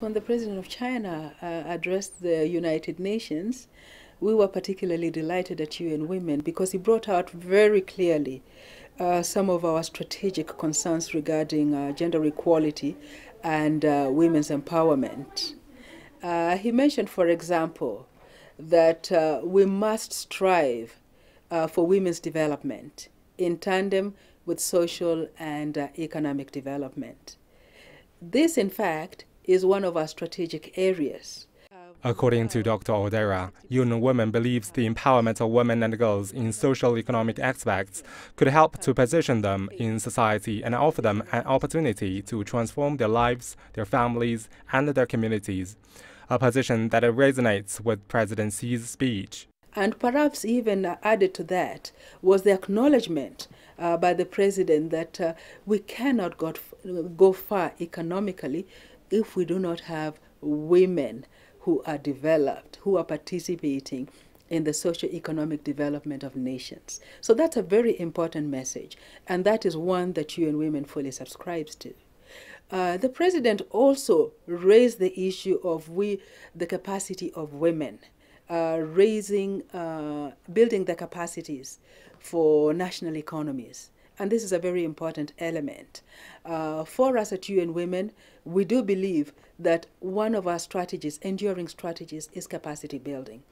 When the President of China addressed the United Nations, we were particularly delighted at UN Women because he brought out very clearly some of our strategic concerns regarding gender equality and women's empowerment. He mentioned, for example, that we must strive for women's development in tandem with social and economic development. This, in fact, is one of our strategic areas. According to Dr. Odera, UN Women believes the empowerment of women and girls in social economic aspects could help to position them in society and offer them an opportunity to transform their lives, their families, and their communities, a position that resonates with President Xi's speech. And perhaps even added to that was the acknowledgement by the President that we cannot go far economically if we do not have women who are developed, who are participating in the socio-economic development of nations. So that's a very important message, and that is one that UN Women fully subscribes to. The President also raised the issue of the capacity of women, building the capacities for national economies. And this is a very important element. For us at UN Women, we do believe that one of our strategies, enduring strategies, is capacity building,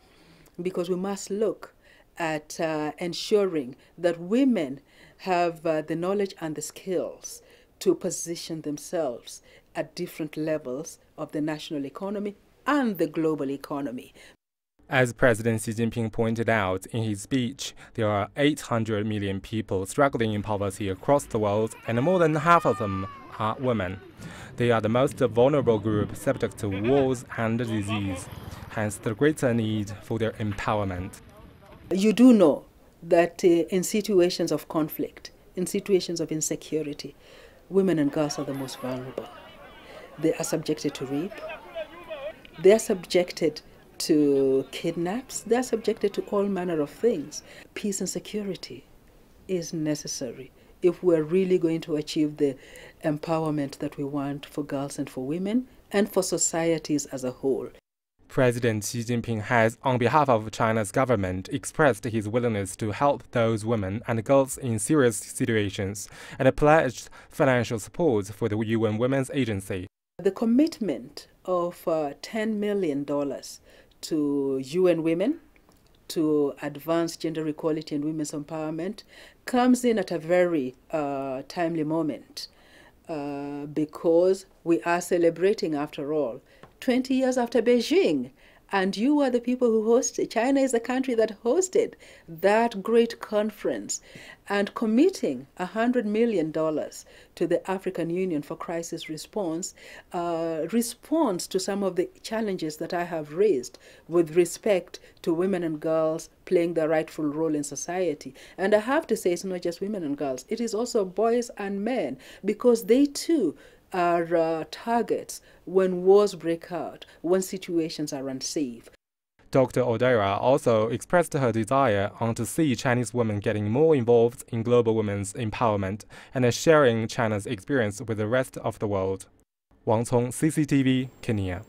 because we must look at ensuring that women have the knowledge and the skills to position themselves at different levels of the national economy and the global economy. As President Xi Jinping pointed out in his speech, there are 800 million people struggling in poverty across the world, and more than half of them are women. They are the most vulnerable group subject to wars and disease, hence the greater need for their empowerment. You do know that in situations of conflict, in situations of insecurity, women and girls are the most vulnerable. They are subjected to rape. They are subjected to kidnaps. They are subjected to all manner of things. Peace and security is necessary if we're really going to achieve the empowerment that we want for girls and for women and for societies as a whole. President Xi Jinping has, on behalf of China's government, expressed his willingness to help those women and girls in serious situations and pledged financial support for the UN Women's Agency. The commitment of $10 million to UN Women to advance gender equality and women's empowerment comes in at a very timely moment because we are celebrating, after all, 20 years after Beijing. And you are the people who hosted, China is the country that hosted that great conference, and committing $100 million to the African Union for crisis response responds to some of the challenges that I have raised with respect to women and girls playing their rightful role in society. And I have to say, it's not just women and girls, it is also boys and men, because they too are targets when wars break out, when situations are unsafe. Dr. Odera also expressed her desire to see Chinese women getting more involved in global women's empowerment and sharing China's experience with the rest of the world. Wang, CCTV, Kenya.